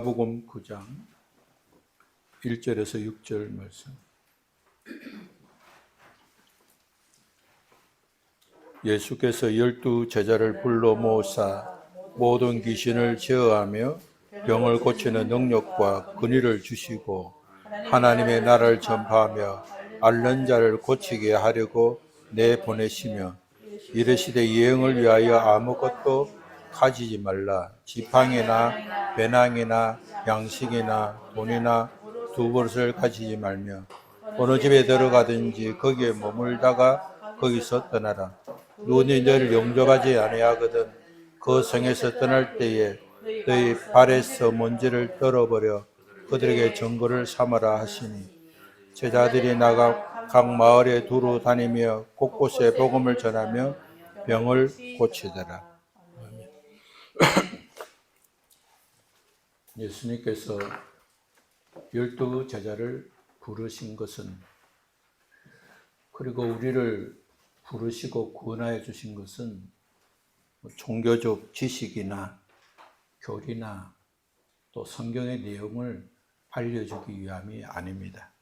마가복음 9장 1절에서 6절 말씀. 예수께서 12 제자를 불러 모으사 모든 귀신을 제어하며 병을 고치는 능력과 권위를 주시고 하나님의 나라를 전파하며 앓는 자를 고치게 하려고 내보내시며 이르시되 여행을 위하여 아무것도 가지지 말라. 지팡이나 배낭이나 양식이나 돈이나 두 버릇을 가지지 말며 어느 집에 들어가든지 거기에 머물다가 거기서 떠나라. 누구든지 너를 용접하지 아니하거든 그 성에서 떠날 때에 너희 발에서 먼지를 떨어버려 그들에게 증거를 삼아라 하시니 제자들이 나가 각 마을에 두루 다니며 곳곳에 복음을 전하며 병을 고치더라. 예수님께서 12 제자를 부르신 것은, 그리고 우리를 부르시고 구원하여 주신 것은 종교적 지식이나 교리나 또 성경의 내용을 알려주기 위함이 아닙니다.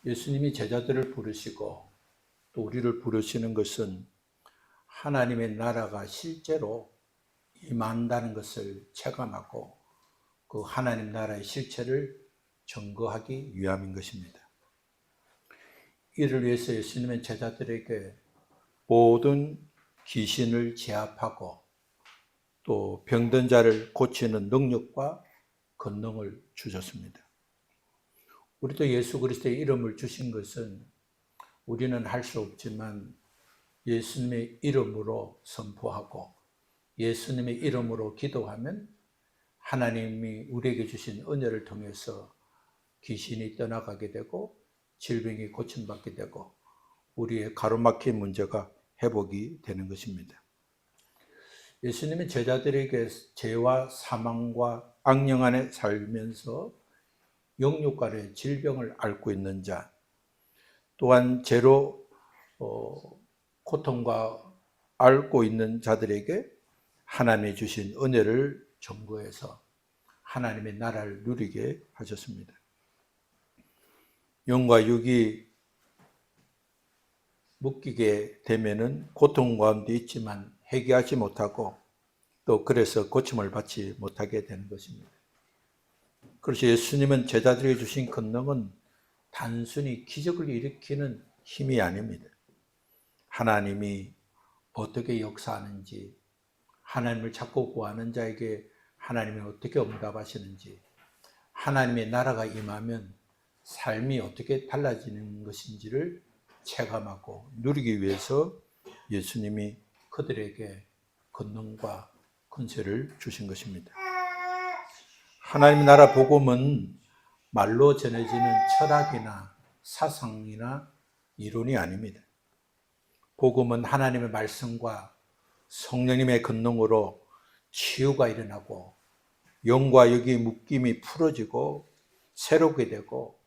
예수님이 제자들을 부르시고 또 우리를 부르시는 것은 하나님의 나라가 실제로 임한다는 것을 체감하고 그 하나님 나라의 실체를 증거하기 위함인 것입니다. 이를 위해서 예수님은 제자들에게 모든 귀신을 제압하고 또 병든 자를 고치는 능력과 권능을 주셨습니다. 우리도 예수 그리스도의 이름을 주신 것은 우리는 할 수 없지만 예수님의 이름으로 선포하고 예수님의 이름으로 기도하면 하나님이 우리에게 주신 은혜를 통해서 귀신이 떠나가게 되고 질병이 고침받게 되고 우리의 가로막힌 문제가 회복이 되는 것입니다. 예수님은 제자들에게 죄와 사망과 악령 안에 살면서 영육간의 질병을 앓고 있는 자, 또한 죄로 고통과 앓고 있는 자들에게 하나님이 주신 은혜를 전거해서 하나님의 나라를 누리게 하셨습니다. 영과 육이 묶이게 되면은 고통 가운데 있지만 해결하지 못하고 또 그래서 고침을 받지 못하게 되는 것입니다. 그래서 예수님은 제자들에게 주신 권능은 단순히 기적을 일으키는 힘이 아닙니다. 하나님이 어떻게 역사하는지, 하나님을 찾고 구하는 자에게 하나님이 어떻게 응답하시는지, 하나님의 나라가 임하면 삶이 어떻게 달라지는 것인지를 체감하고 누리기 위해서 예수님이 그들에게 권능과 권세를 주신 것입니다. 하나님의 나라 복음은 말로 전해지는 철학이나 사상이나 이론이 아닙니다. 복음은 하나님의 말씀과 성령님의 권능으로 치유가 일어나고 영과 육의 묶임이 풀어지고 새롭게 되고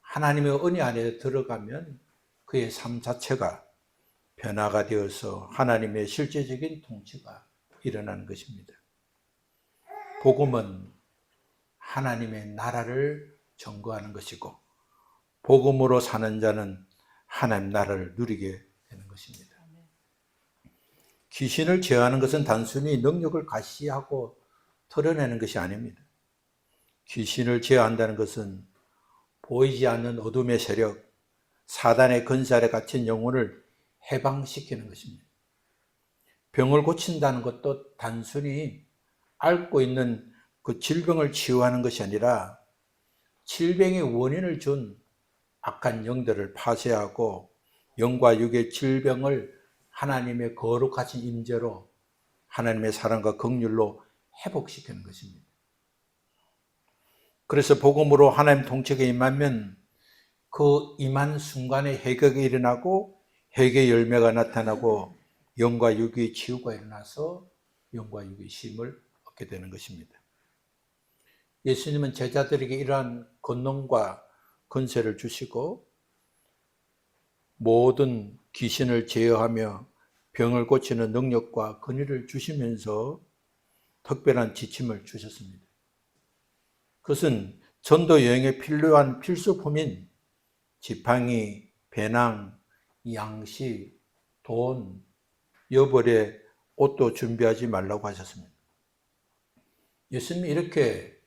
하나님의 은혜 안에 들어가면 그의 삶 자체가 변화가 되어서 하나님의 실제적인 통치가 일어나는 것입니다. 복음은 하나님의 나라를 증거하는 것이고 복음으로 사는 자는 하나님 나라를 누리게 되는 것입니다. 귀신을 제어하는 것은 단순히 능력을 가시하고 털어내는 것이 아닙니다. 귀신을 제어한다는 것은 보이지 않는 어둠의 세력, 사단의 권세 아래 갇힌 영혼을 해방시키는 것입니다. 병을 고친다는 것도 단순히 앓고 있는 그 질병을 치유하는 것이 아니라 질병의 원인을 준 악한 영들을 파쇄하고 영과 육의 질병을 하나님의 거룩하신 임재로 하나님의 사랑과 긍휼로 회복시키는 것입니다. 그래서 복음으로 하나님 통치가 임하면 그 임한 순간에 회개가 일어나고 회개의 열매가 나타나고 영과 육의 치유가 일어나서 영과 육의 쉼을 얻게 되는 것입니다. 예수님은 제자들에게 이러한 권능과 권세를 주시고 모든 귀신을 제어하며 병을 고치는 능력과 권위를 주시면서 특별한 지침을 주셨습니다. 그것은 전도 여행에 필요한 필수품인 지팡이, 배낭, 양식, 돈, 여벌의 옷도 준비하지 말라고 하셨습니다. 예수님이 이렇게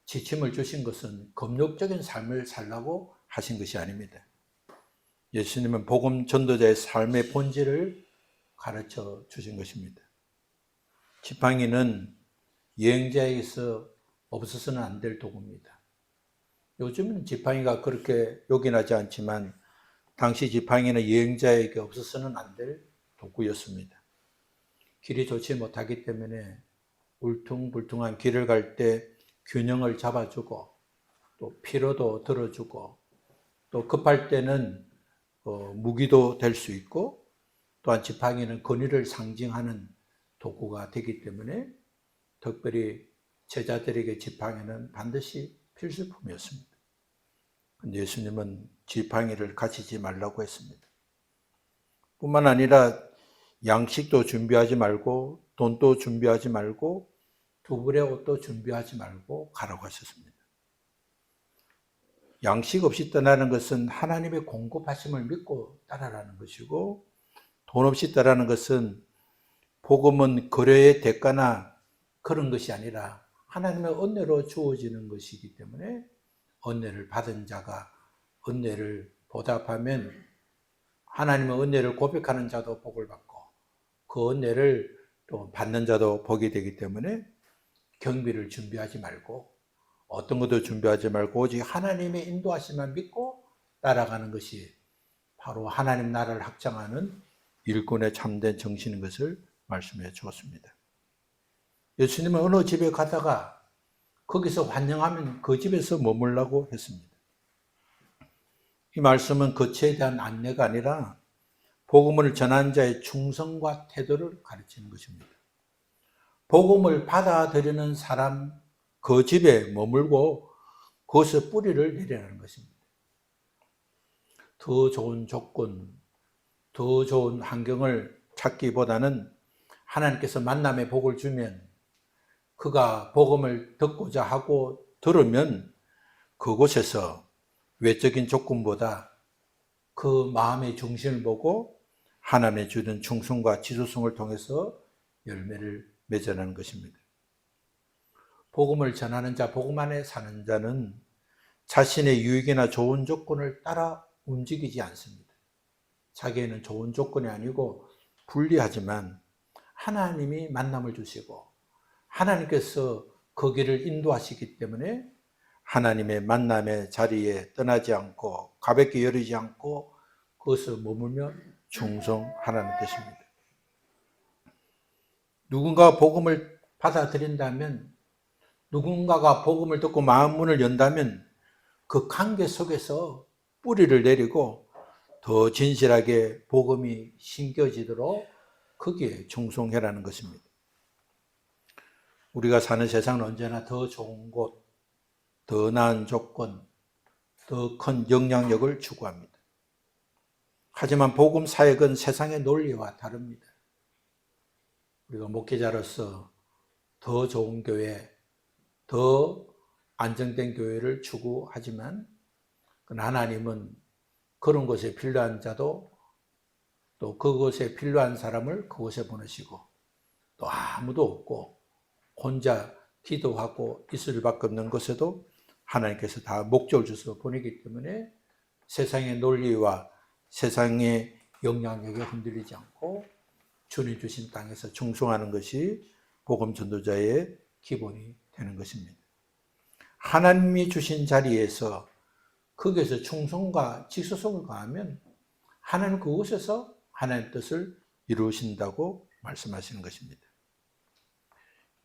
지침을 주신 것은 금욕적인 삶을 살라고 하신 것이 아닙니다. 예수님은 복음 전도자의 삶의 본질을 가르쳐 주신 것입니다. 지팡이는 여행자에게서 없어서는 안 될 도구입니다. 요즘은 지팡이가 그렇게 요긴하지 않지만 당시 지팡이는 여행자에게 없어서는 안 될 도구였습니다. 길이 좋지 못하기 때문에 울퉁불퉁한 길을 갈 때 균형을 잡아주고 또 피로도 들어주고 또 급할 때는 무기도 될 수 있고 또한 지팡이는 권위를 상징하는 도구가 되기 때문에 특별히 제자들에게 지팡이는 반드시 필수품이었습니다. 근데 예수님은 지팡이를 가지지 말라고 했습니다. 뿐만 아니라 양식도 준비하지 말고 돈도 준비하지 말고 두 벌의 옷도 준비하지 말고 가라고 하셨습니다. 양식 없이 떠나는 것은 하나님의 공급하심을 믿고 따라라는 것이고 돈 없이 따라는 것은 복음은 거래의 대가나 그런 것이 아니라 하나님의 은혜로 주어지는 것이기 때문에 은혜를 받은 자가 은혜를 보답하면 하나님의 은혜를 고백하는 자도 복을 받고 그 은혜를 또 받는 자도 복이 되기 때문에 경비를 준비하지 말고 어떤 것도 준비하지 말고 오직 하나님의 인도하심만 믿고 따라가는 것이 바로 하나님 나라를 확장하는 일꾼의 참된 정신인 것을 말씀해 주었습니다. 예수님은 어느 집에 가다가 거기서 환영하면 그 집에서 머물라고 했습니다. 이 말씀은 거처에 대한 안내가 아니라 복음을 전하는 자의 충성과 태도를 가르치는 것입니다. 복음을 받아들이는 사람 그 집에 머물고 그것에 뿌리를 내리라는 것입니다. 더 좋은 조건, 더 좋은 환경을 찾기보다는 하나님께서 만남의 복을 주면 그가 복음을 듣고자 하고 들으면 그곳에서 외적인 조건보다 그 마음의 중심을 보고 하나님의 주는 충성과 지도성을 통해서 열매를 맺어나는 것입니다. 복음을 전하는 자, 복음 안에 사는 자는 자신의 유익이나 좋은 조건을 따라 움직이지 않습니다. 자기에는 좋은 조건이 아니고 불리하지만 하나님이 만남을 주시고 하나님께서 그 길을 인도하시기 때문에 하나님의 만남의 자리에 떠나지 않고 가볍게 여리지 않고 그것을 머물며 충성하라는 뜻입니다. 누군가 복음을 받아들인다면 누군가가 복음을 듣고 마음 문을 연다면 그 관계 속에서 뿌리를 내리고 더 진실하게 복음이 심겨지도록 거기에 충성해라는 것입니다. 우리가 사는 세상은 언제나 더 좋은 곳, 더 나은 조건, 더 큰 영향력을 추구합니다. 하지만 복음 사역은 세상의 논리와 다릅니다. 우리가 목회자로서 더 좋은 교회, 더 안정된 교회를 추구하지만 하나님은 그런 곳에 필요한 자도 또 그곳에 필요한 사람을 그곳에 보내시고 또 아무도 없고 혼자 기도하고 있을 수밖에 없는 것에도 하나님께서 다 목적을 주셔서 보내기 때문에 세상의 논리와 세상의 영향력에 흔들리지 않고 주님 주신 땅에서 충성하는 것이 복음 전도자의 기본이 되는 것입니다. 하나님이 주신 자리에서 거기에서 충성과 직소성을 가하면 하나님 그곳에서 하나님의 뜻을 이루신다고 말씀하시는 것입니다.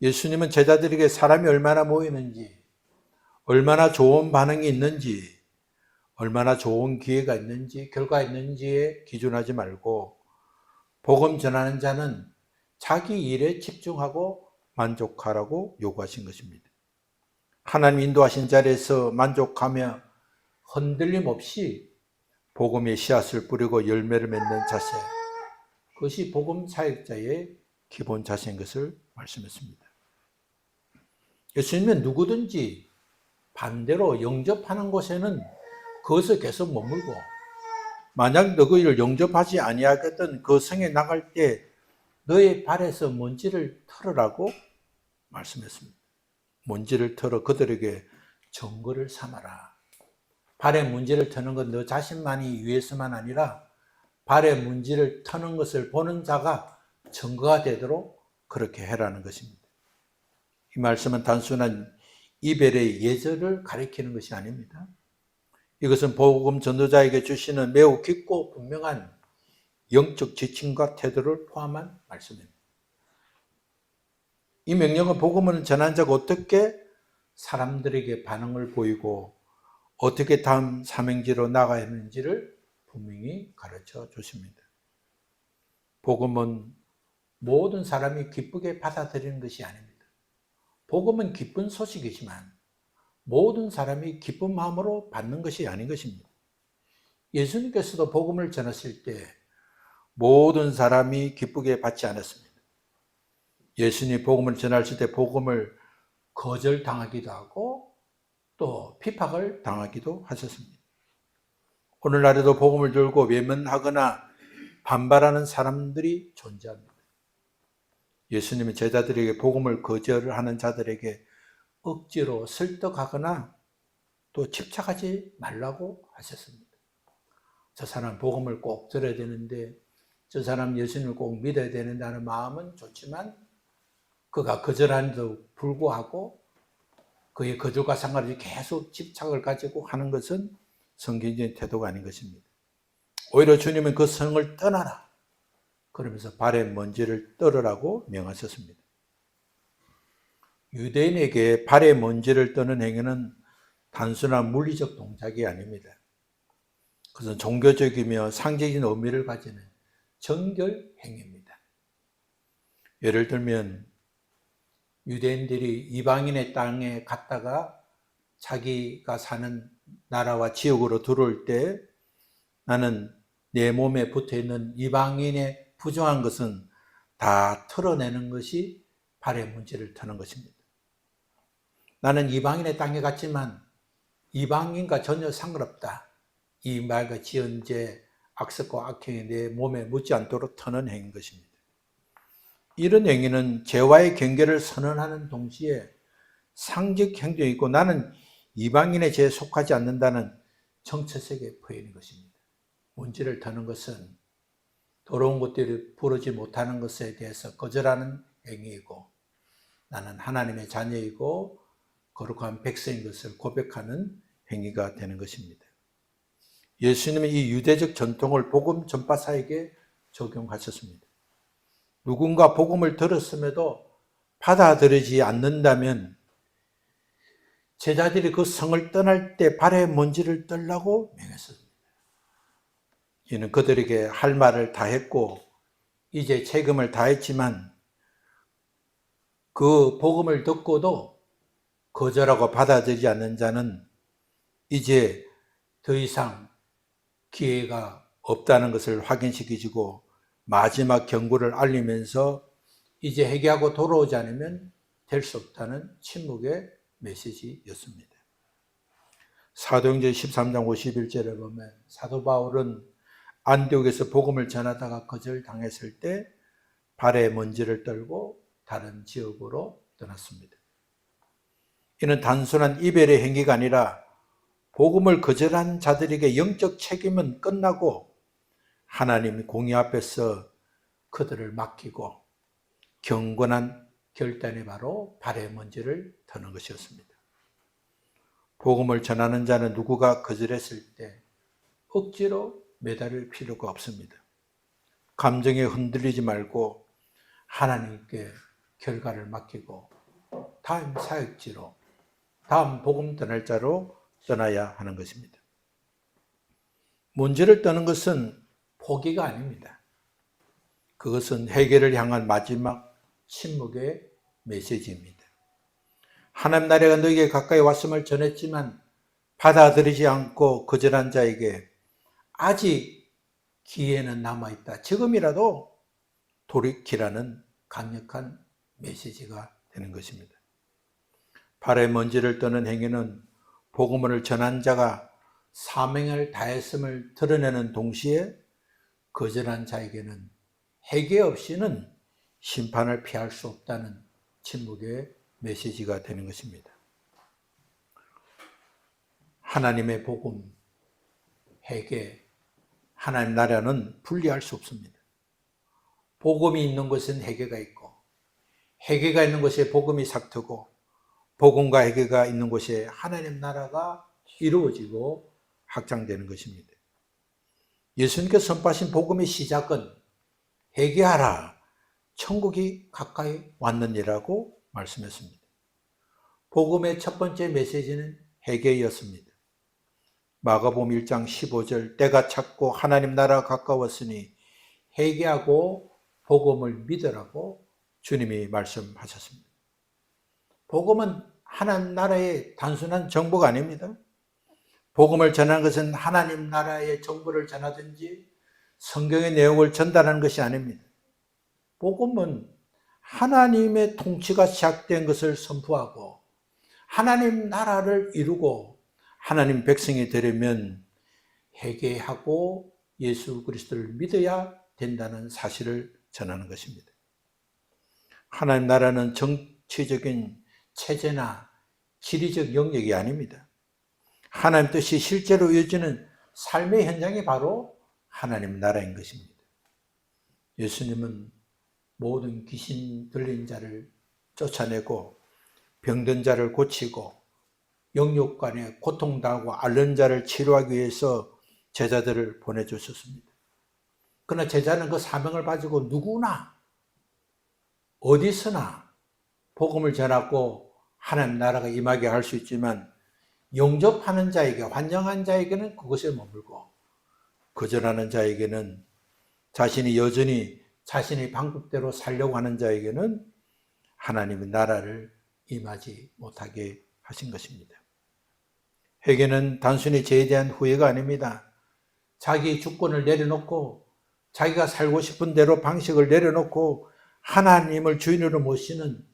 예수님은 제자들에게 사람이 얼마나 모이는지, 얼마나 좋은 반응이 있는지, 얼마나 좋은 기회가 있는지, 결과가 있는지에 기준하지 말고 복음 전하는 자는 자기 일에 집중하고 만족하라고 요구하신 것입니다. 하나님 인도하신 자리에서 만족하며 흔들림 없이 복음의 씨앗을 뿌리고 열매를 맺는 자세, 그것이 복음 사역자의 기본 자세인 것을 말씀했습니다. 예수님은 누구든지 반대로 영접하는 곳에는 거기서 계속 머물고, 만약 너희를 영접하지 아니하거든 그 성에 나갈 때 너의 발에서 먼지를 털으라고 말씀했습니다. 먼지를 털어 그들에게 증거를 삼아라. 발에 문제를 터는 건 너 자신만이 위해서만 아니라 발에 문제를 터는 것을 보는 자가 증거가 되도록 그렇게 해라는 것입니다. 이 말씀은 단순한 이별의 예절을 가리키는 것이 아닙니다. 이것은 복음 전도자에게 주시는 매우 깊고 분명한 영적 지침과 태도를 포함한 말씀입니다. 이 명령은 복음을 전한 자가 어떻게 사람들에게 반응을 보이고 어떻게 다음 사명지로 나가야 하는지를 분명히 가르쳐 주십니다. 복음은 모든 사람이 기쁘게 받아들이는 것이 아닙니다. 복음은 기쁜 소식이지만 모든 사람이 기쁜 마음으로 받는 것이 아닌 것입니다. 예수님께서도 복음을 전하실 때 모든 사람이 기쁘게 받지 않았습니다. 예수님이 복음을 전하실 때 복음을 거절당하기도 하고 또 핍박을 당하기도 하셨습니다. 오늘날에도 복음을 들고 외면하거나 반발하는 사람들이 존재합니다. 예수님은 제자들에게 복음을 거절하는 자들에게 억지로 설득하거나 또 집착하지 말라고 하셨습니다. 저 사람 복음을 꼭 들어야 되는데, 저 사람 예수님을 꼭 믿어야 된다는 마음은 좋지만 그가 거절하는데도 불구하고 그의 거절과 상관없이 계속 집착을 가지고 하는 것은 성경적인 태도가 아닌 것입니다. 오히려 주님은 그 성을 떠나라 그러면서 발에 먼지를 떨으라고 명하셨습니다. 유대인에게 발에 먼지를 떠는 행위는 단순한 물리적 동작이 아닙니다. 그것은 종교적이며 상징적인 의미를 가지는 정결 행위입니다. 예를 들면 유대인들이 이방인의 땅에 갔다가 자기가 사는 나라와 지역으로 들어올 때 나는 내 몸에 붙어있는 이방인의 부정한 것은 다 털어내는 것이 발에 문제를 터는 것입니다. 나는 이방인의 땅에 갔지만 이방인과 전혀 상관없다. 이 말과 지은 죄, 악습과 악행이 내 몸에 묻지 않도록 터는 행위인 것입니다. 이런 행위는 죄와의 경계를 선언하는 동시에 상적 행동이고 나는 이방인의 죄에 속하지 않는다는 정체성의 표현인 것입니다. 문제를 터는 것은 더러운 것들이 부르지 못하는 것에 대해서 거절하는 행위이고 나는 하나님의 자녀이고 거룩한 백성인 것을 고백하는 행위가 되는 것입니다. 예수님은 이 유대적 전통을 복음 전파사에게 적용하셨습니다. 누군가 복음을 들었음에도 받아들이지 않는다면 제자들이 그 성을 떠날 때 발에 먼지를 떨라고 명했습니다. 이는 그들에게 할 말을 다 했고 이제 책임을 다했지만 그 복음을 듣고도 거절하고 받아들이지 않는 자는 이제 더 이상 기회가 없다는 것을 확인시키고 마지막 경고를 알리면서 이제 회개하고 돌아오지 않으면 될 수 없다는 침묵의 메시지였습니다. 사도행전 13장 51절에 보면 사도 바울은 안디옥에서 복음을 전하다가 거절당했을 때 발에 먼지를 떨고 다른 지역으로 떠났습니다. 이는 단순한 이별의 행위가 아니라 복음을 거절한 자들에게 영적 책임은 끝나고 하나님 공의 앞에서 그들을 맡기고 경건한 결단이 바로 발에 먼지를 터는 것이었습니다. 복음을 전하는 자는 누구가 거절했을 때 억지로 매달릴 필요가 없습니다. 감정에 흔들리지 말고 하나님께 결과를 맡기고 다음 사역지로, 다음 복음 전할 자로 떠나야 하는 것입니다. 문제를 떠는 것은 포기가 아닙니다. 그것은 해결을 향한 마지막 침묵의 메시지입니다. 하나님 나라가 너에게 가까이 왔음을 전했지만 받아들이지 않고 거절한 자에게 아직 기회는 남아있다. 지금이라도 돌이키라는 강력한 메시지가 되는 것입니다. 발의 먼지를 떠는 행위는 복음을 전한 자가 사명을 다했음을 드러내는 동시에 거절한 자에게는 회개 없이는 심판을 피할 수 없다는 침묵의 메시지가 되는 것입니다. 하나님의 복음, 회개, 하나님 나라는 분리할 수 없습니다. 복음이 있는 곳은 회개가 있고, 회개가 있는 곳에 복음이 삭트고, 복음과 회개가 있는 곳에 하나님 나라가 이루어지고 확장되는 것입니다. 예수님께서 선포하신 복음의 시작은 회개하라, 천국이 가까이 왔느니라고 말씀했습니다. 복음의 첫 번째 메시지는 회개였습니다. 마가복음 1장 15절, 때가 찼고 하나님 나라가 가까웠으니 회개하고 복음을 믿으라고 주님이 말씀하셨습니다. 복음은 하나님 나라의 단순한 정보가 아닙니다. 복음을 전하는 것은 하나님 나라의 정보를 전하든지 성경의 내용을 전달하는 것이 아닙니다. 복음은 하나님의 통치가 시작된 것을 선포하고 하나님 나라를 이루고 하나님 백성이 되려면 회개하고 예수 그리스도를 믿어야 된다는 사실을 전하는 것입니다. 하나님 나라는 정치적인 체제나 지리적 영역이 아닙니다. 하나님 뜻이 실제로 이어지는 삶의 현장이 바로 하나님 나라인 것입니다. 예수님은 모든 귀신 들린 자를 쫓아내고 병든 자를 고치고 영육간에 고통당하고 앓는 자를 치료하기 위해서 제자들을 보내주셨습니다. 그러나 제자는 그 사명을 가지고 누구나 어디서나 복음을 전하고 하나님 나라가 임하게 할 수 있지만 영접하는 자에게, 환영한 자에게는 그것에 머물고 거절하는 자에게는 자신이 여전히 자신의 방법대로 살려고 하는 자에게는 하나님의 나라를 임하지 못하게 하신 것입니다. 회개는 단순히 죄에 대한 후회가 아닙니다. 자기 주권을 내려놓고 자기가 살고 싶은 대로 방식을 내려놓고 하나님을 주인으로 모시는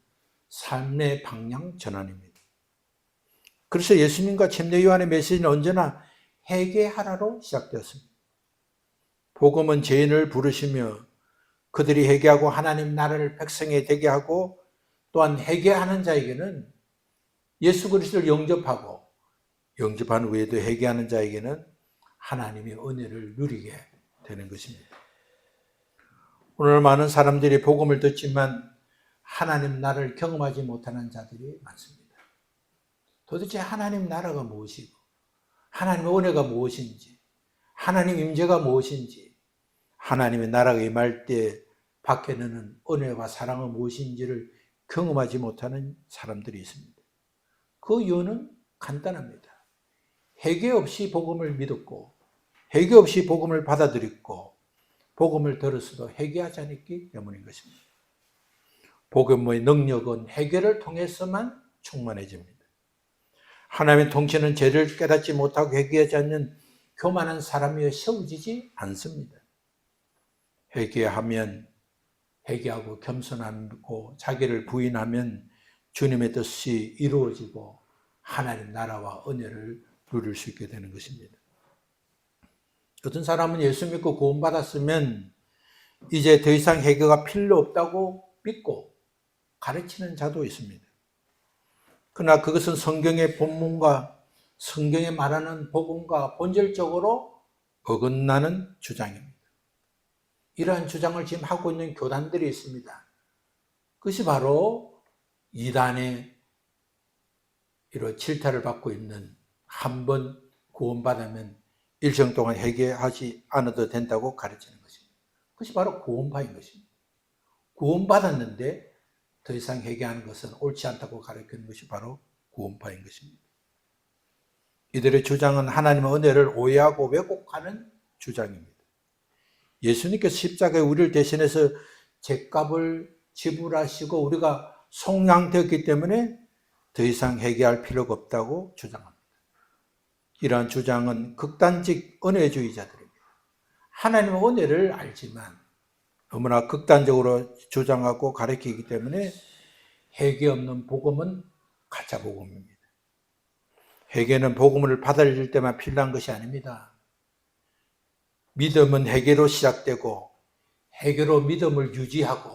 삶의 방향 전환입니다. 그래서 예수님과 침례 요한의 메시지는 언제나 회개하라로 시작되었습니다. 복음은 죄인을 부르시며 그들이 회개하고 하나님 나라를 백성에 되게 하고 또한 회개하는 자에게는 예수 그리스도를 영접하고 영접한 후에도 회개하는 자에게는 하나님의 은혜를 누리게 되는 것입니다. 오늘 많은 사람들이 복음을 듣지만 하나님 나라를 경험하지 못하는 자들이 많습니다. 도대체 하나님 나라가 무엇이고 하나님의 은혜가 무엇인지 하나님 임재가 무엇인지 하나님의 나라가 임할 때 밖에는 은혜와 사랑은 무엇인지를 경험하지 못하는 사람들이 있습니다. 그 이유는 간단합니다. 회개 없이 복음을 믿었고 회개 없이 복음을 받아들였고 복음을 들었어도 회개하지 않았기 때문인 것입니다. 복음의 능력은 회개를 통해서만 충만해집니다. 하나님의 통치는 죄를 깨닫지 못하고 회개하지 않는 교만한 사람이여 세워지지 않습니다. 회개하고 겸손하고 자기를 부인하면 주님의 뜻이 이루어지고 하나님 나라와 은혜를 누릴 수 있게 되는 것입니다. 어떤 사람은 예수 믿고 구원받았으면 이제 더 이상 회개가 필요 없다고 믿고 가르치는 자도 있습니다. 그러나 그것은 성경의 본문과 성경에 말하는 복음과 본질적으로 어긋나는 주장입니다. 이러한 주장을 지금 하고 있는 교단들이 있습니다. 그것이 바로 이단의 이런 질타를 받고 있는 한 번 구원받으면 일정 동안 회개하지 않아도 된다고 가르치는 것입니다. 그것이 바로 구원파인 것입니다. 구원받았는데 더 이상 회개하는 것은 옳지 않다고 가르치는 것이 바로 구원파인 것입니다. 이들의 주장은 하나님의 은혜를 오해하고 왜곡하는 주장입니다. 예수님께서 십자가에 우리를 대신해서 죗값을 지불하시고 우리가 속량되었기 때문에 더 이상 회개할 필요가 없다고 주장합니다. 이러한 주장은 극단적 은혜주의자들입니다. 하나님의 은혜를 알지만 너무나 극단적으로 주장하고 가르치기 때문에 회개 없는 복음은 가짜 복음입니다. 회개는 복음을 받아들일 때만 필요한 것이 아닙니다. 믿음은 회개로 시작되고 회개로 믿음을 유지하고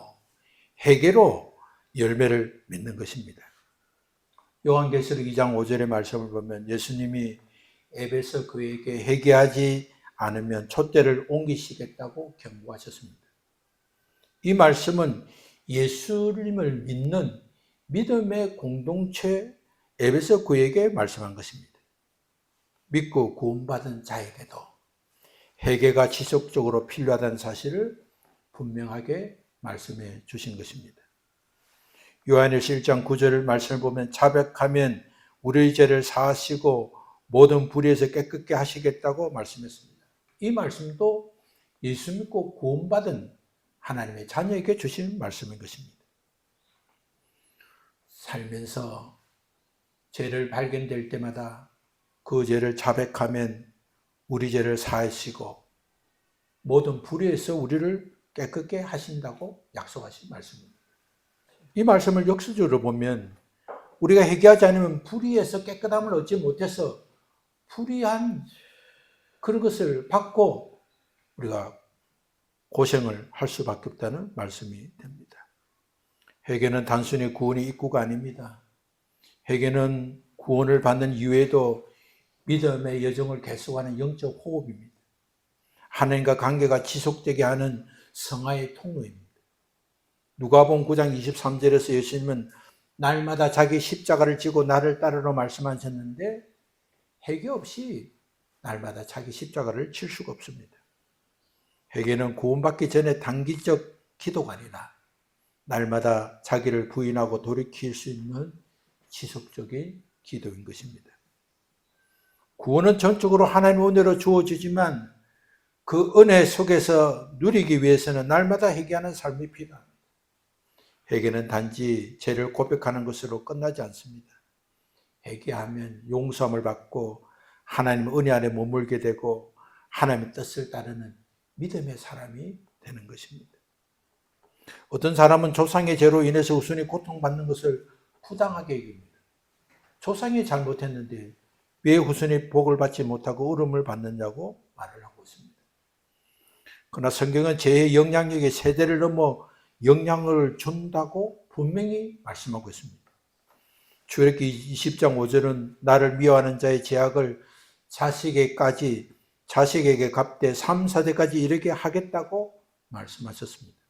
회개로 열매를 맺는 것입니다. 요한계시록 2장 5절의 말씀을 보면 예수님이 에베소 교회에게 회개하지 않으면 촛대를 옮기시겠다고 경고하셨습니다. 이 말씀은 예수님을 믿는 믿음의 공동체 에베소 교회에게 말씀한 것입니다. 믿고 구원받은 자에게도 회개가 지속적으로 필요하다는 사실을 분명하게 말씀해 주신 것입니다. 요한일서 1장 9절 말씀을 보면 자백하면 우리의 죄를 사하시고 모든 불의에서 깨끗게 하시겠다고 말씀했습니다. 이 말씀도 예수 믿고 구원받은 하나님의 자녀에게 주신 말씀인 것입니다. 살면서 죄를 발견될 때마다 그 죄를 자백하면 우리 죄를 사하시고 모든 불의에서 우리를 깨끗게 하신다고 약속하신 말씀입니다. 이 말씀을 역사적으로 보면 우리가 회개하지 않으면 불의에서 깨끗함을 얻지 못해서 불의한 그런 것을 받고 우리가 고생을 할 수밖에 없다는 말씀이 됩니다. 회개는 단순히 구원의 입구가 아닙니다. 회개는 구원을 받는 이후에도 믿음의 여정을 계속하는 영적 호흡입니다. 하나님과 관계가 지속되게 하는 성화의 통로입니다. 누가복음 9장 23절에서 예수님은 날마다 자기 십자가를 지고 나를 따르라 말씀하셨는데 회개 없이 날마다 자기 십자가를 칠 수가 없습니다. 회개는 구원받기 전에 단기적 기도가 아니라 날마다 자기를 부인하고 돌이킬 수 있는 지속적인 기도인 것입니다. 구원은 전적으로 하나님의 은혜로 주어지지만 그 은혜 속에서 누리기 위해서는 날마다 회개하는 삶이 필요합니다. 회개는 단지 죄를 고백하는 것으로 끝나지 않습니다. 회개하면 용서함을 받고 하나님의 은혜 안에 머물게 되고 하나님의 뜻을 따르는 믿음의 사람이 되는 것입니다. 어떤 사람은 조상의 죄로 인해서 우순히 고통받는 것을 부당하게 여깁니다. 조상이 잘못했는데 왜 후손이 복을 받지 못하고 울음을 받느냐고 말을 하고 있습니다. 그러나 성경은 죄의 영향력이 세대를 넘어 영향을 준다고 분명히 말씀하고 있습니다. 출애굽기 20장 5절은 나를 미워하는 자의 죄악을 자식에게 갚되 3, 4대까지 이르게 하겠다고 말씀하셨습니다.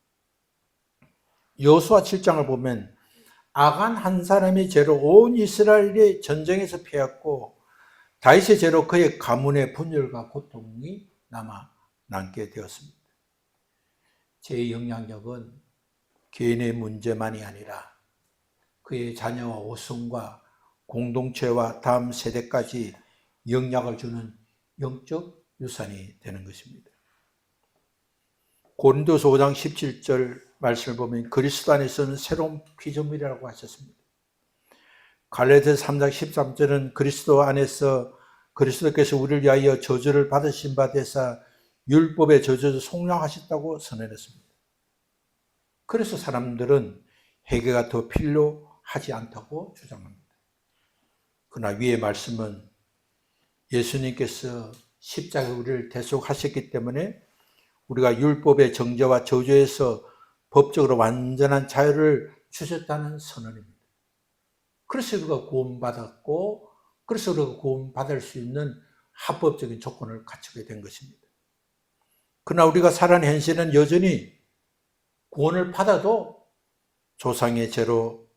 여호수아 7장을 보면 아간 한 사람의 죄로 온 이스라엘이 전쟁에서 패했고 다윗의 죄로 그의 가문의 분열과 고통이 남게 되었습니다. 죄의 영향력은 개인의 문제만이 아니라 그의 자녀와 후손과 공동체와 다음 세대까지 영향을 주는 영적 유산이 되는 것입니다. 고린도서 5장 17절 말씀을 보면 그리스도 안에서는 새로운 피조물이라고 하셨습니다. 갈라디아서 3장 13절은 그리스도 안에서 그리스도께서 우리를 위하여 저주를 받으신 바 되사 율법의 저주를 속량하셨다고 선언했습니다. 그래서 사람들은 회개가 더 필요하지 않다고 주장합니다. 그러나 위의 말씀은 예수님께서 십자가에 우리를 대속하셨기 때문에 우리가 율법의 정죄와 저주에서 법적으로 완전한 자유를 주셨다는 선언입니다. 그래서 우리가 구원받았고 그래서 우리가 구원받을 수 있는 합법적인 조건을 갖추게 된 것입니다. 그러나 우리가 살아가는 현실은 여전히 구원을 받아도 조상의 죄로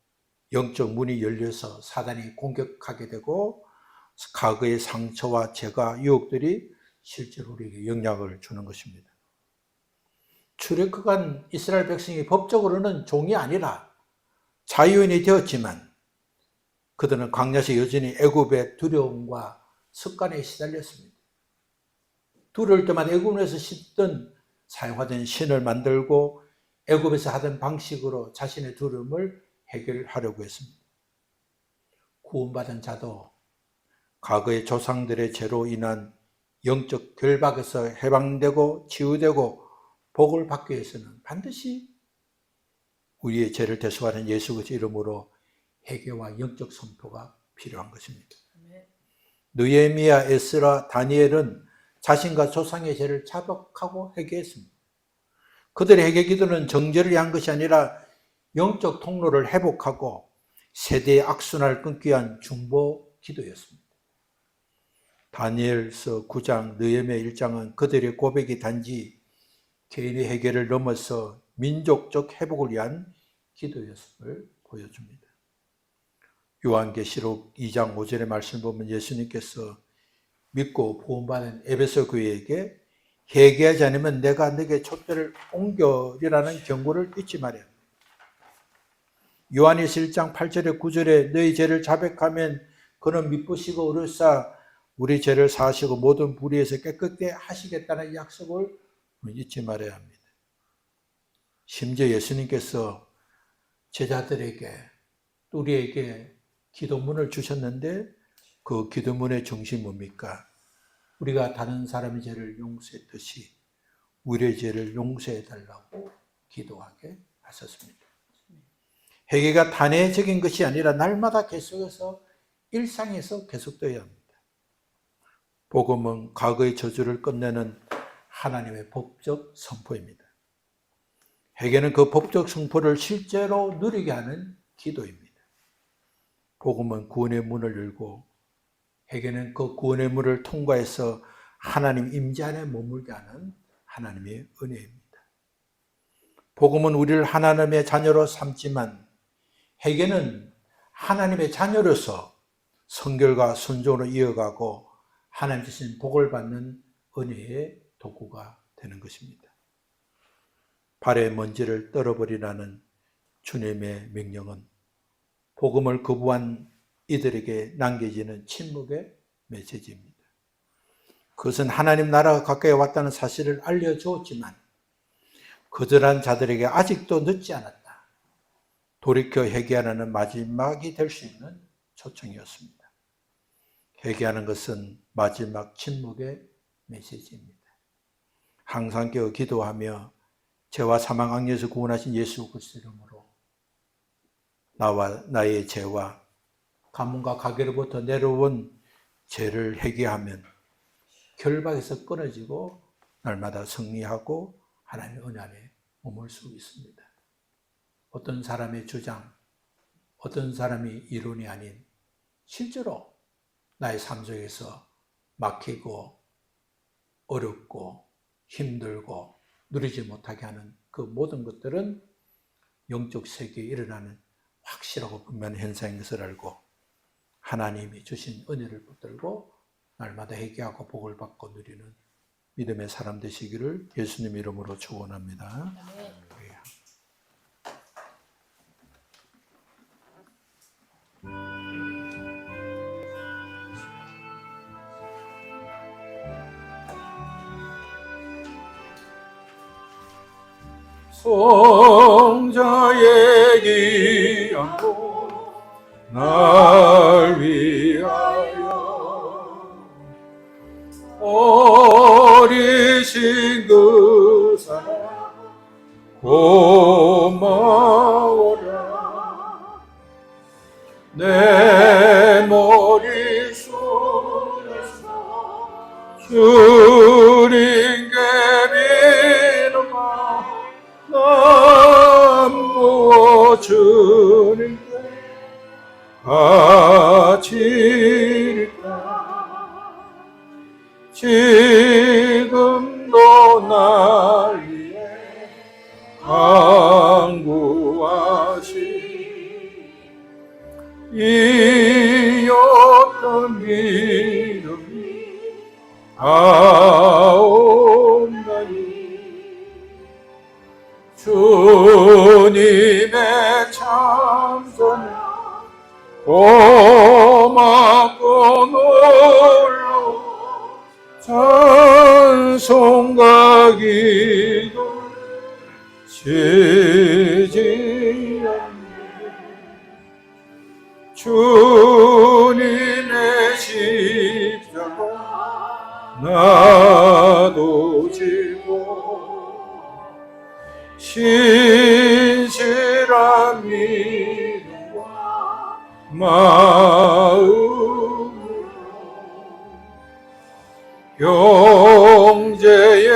영적 문이 열려서 사단이 공격하게 되고 과거의 상처와 죄가 유혹들이 실제로 우리에게 영향을 주는 것입니다. 출애굽한 이스라엘 백성이 법적으로는 종이 아니라 자유인이 되었지만 그들은 광야에서 여전히 애굽의 두려움과 습관에 시달렸습니다. 두려울 때마다 애굽에서 사용하던 신을 만들고 애굽에서 하던 방식으로 자신의 두려움을 해결하려고 했습니다. 구원받은 자도 과거의 조상들의 죄로 인한 영적 결박에서 해방되고 치유되고 복을 받기 위해서는 반드시 우리의 죄를 대속하는 예수 그리스도의 이름으로 회개와 영적 선포가 필요한 것입니다. 느헤미야, 에스라, 다니엘은 자신과 조상의 죄를 자복하고 회개했습니다. 그들의 회개 기도는 정죄를 위한 것이 아니라 영적 통로를 회복하고 세대의 악순환을 끊기 위한 중보 기도였습니다. 다니엘서 9장, 느헤미야 1장은 그들의 고백이 단지 개인의 회개를 넘어서 민족적 회복을 위한 기도였음을 보여줍니다. 요한계시록 2장 5절의 말씀을 보면 예수님께서 믿고 구원받은 에베소 교회에게 회개하지 않으면 내가 너에게 촛대를 옮겨리라는 경고를 잊지 말아야 합니다. 요한일서 1장 8절에 9절에 너희 죄를 자백하면 그는 미쁘시고 의로사 우리 죄를 사하시고 모든 불의에서 깨끗게 하시겠다는 약속을 잊지 말아야 합니다. 심지어 예수님께서 제자들에게 우리에게 기도문을 주셨는데 그 기도문의 중심이 뭡니까? 우리가 다른 사람의 죄를 용서했듯이 우리의 죄를 용서해 달라고 기도하게 하셨습니다. 회개가 단회적인 것이 아니라 날마다 계속해서 일상에서 계속되어야 합니다. 복음은 과거의 저주를 끝내는 하나님의 법적 선포입니다. 회개는 그 법적 선포를 실제로 누리게 하는 기도입니다. 복음은 구원의 문을 열고 회개는 그 구원의 문을 통과해서 하나님 임재 안에 머물게 하는 하나님의 은혜입니다. 복음은 우리를 하나님의 자녀로 삼지만 회개는 하나님의 자녀로서 성결과 순종으로 이어가고 하나님 주신 복을 받는 은혜의 도구가 되는 것입니다. 발의 먼지를 떨어버리라는 주님의 명령은 복음을 거부한 이들에게 남겨지는 침묵의 메시지입니다. 그것은 하나님 나라가 가까이 왔다는 사실을 알려주었지만 거절한 자들에게 아직도 늦지 않았다. 돌이켜 회개하라는 마지막이 될 수 있는 초청이었습니다. 회개하는 것은 마지막 침묵의 메시지입니다. 항상 깨어 기도하며 죄와 사망 악에서 구원하신 예수 그리스도 이름으로 나와 나의 죄와 가문과 가게로부터 내려온 죄를 회개하면 결박에서 끊어지고 날마다 승리하고 하나님의 은혜 안에 머물 수 있습니다. 어떤 사람의 주장, 어떤 사람의 이론이 아닌 실제로 나의 삶 속에서 막히고 어렵고 힘들고 누리지 못하게 하는 그 모든 것들은 영적 세계에 일어나는 확실하고 분명한 현상인 것을 알고 하나님이 주신 은혜를 붙들고 날마다 회개하고 복을 받고 누리는 믿음의 사람 되시기를 예수님 이름으로 축원합니다. 성자의 귀한 복 날 위하여 어리신 그 사랑 고마워라. 내 머릿속에서 주님께 비노마 난 무엇 주님께 바치리까. 지금도 날 위해 간구하시 이 어떤 믿음이 아옵나니 주님의 참선을 고맙고 놀라운 찬송가 기도 쉬지 않네. 주님의 십자가 나도 지고 신실한 믿음과 형제의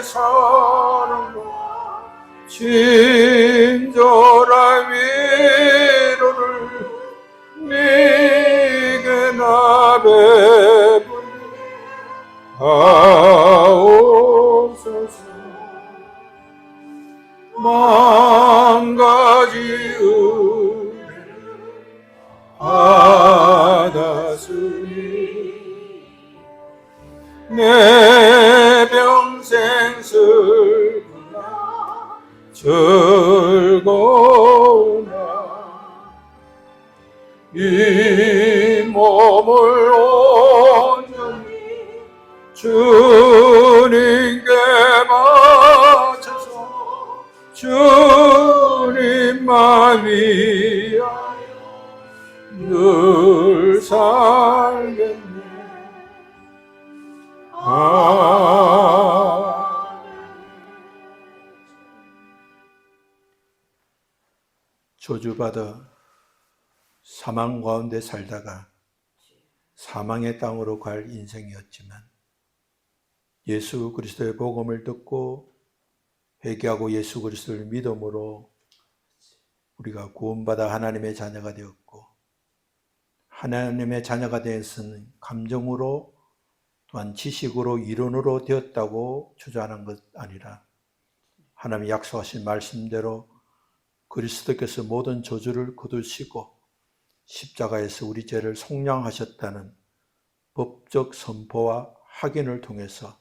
사랑과 친절한 위로를 네게 나 베풀하옵소서. 만 가지 은혜를 받았으니 내 평생 슬프나 즐거우나 이 몸을 온전히 주님께 바쳐서 주님만 위하여 늘 살겠네. 저주받아 사망 가운데 살다가 사망의 땅으로 갈 인생이었지만 예수 그리스도의 복음을 듣고 회개하고 예수 그리스도를 믿음으로 우리가 구원받아 하나님의 자녀가 되었고, 하나님의 자녀가 되었으니 감정으로 또한 지식으로 이론으로 되었다고 주장하는 것 아니라 하나님이 약속하신 말씀대로 그리스도께서 모든 저주를 거두시고 십자가에서 우리 죄를 속량하셨다는 법적 선포와 확인을 통해서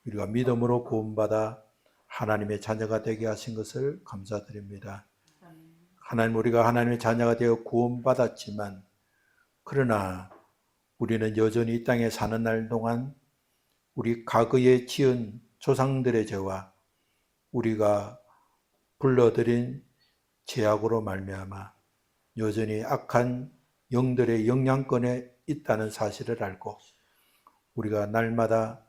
우리가 믿음으로 구원받아 하나님의 자녀가 되게 하신 것을 감사드립니다. 하나님, 우리가 하나님의 자녀가 되어 구원받았지만 그러나 우리는 여전히 이 땅에 사는 날 동안 우리 과거에 지은 조상들의 죄와 우리가 불러들인 죄악으로 말미암아 여전히 악한 영들의 영향권에 있다는 사실을 알고 우리가 날마다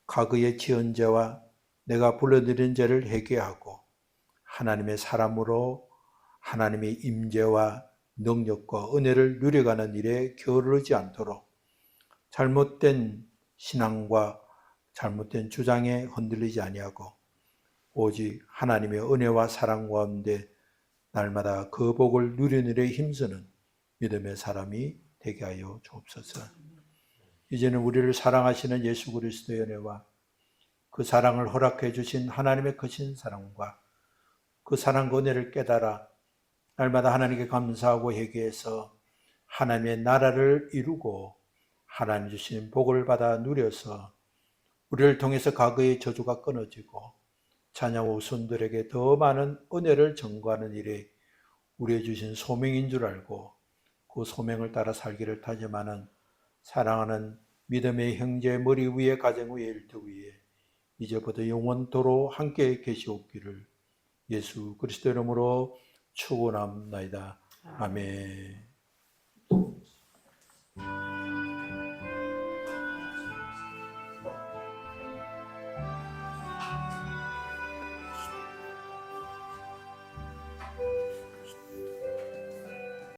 과거에 지은 죄와 내가 불러들인 죄를 회개하고 하나님의 사람으로 하나님의 임재와 능력과 은혜를 누려가는 일에 게으르지 않도록 잘못된 신앙과 잘못된 주장에 흔들리지 아니하고 오직 하나님의 은혜와 사랑 가운데 날마다 그 복을 누리는 일에 힘쓰는 믿음의 사람이 되게 하여 주옵소서. 이제는 우리를 사랑하시는 예수 그리스도의 은혜와 그 사랑을 허락해 주신 하나님의 크신 사랑과 그 사랑 그 은혜를 깨달아 날마다 하나님께 감사하고 회개해서 하나님의 나라를 이루고 하나님 주신 복을 받아 누려서 우리를 통해서 과거의 저주가 끊어지고 자녀와 후손들에게 더 많은 은혜를 전거하는 일이 우리에게 주신 소명인 줄 알고 그 소명을 따라 살기를 다짐하는 사랑하는 믿음의 형제의 머리 위에 가정 위에 일터 위에 이제부터 영원토록 함께 계시옵기를 예수 그리스도 이름으로 축원합니다. 아멘.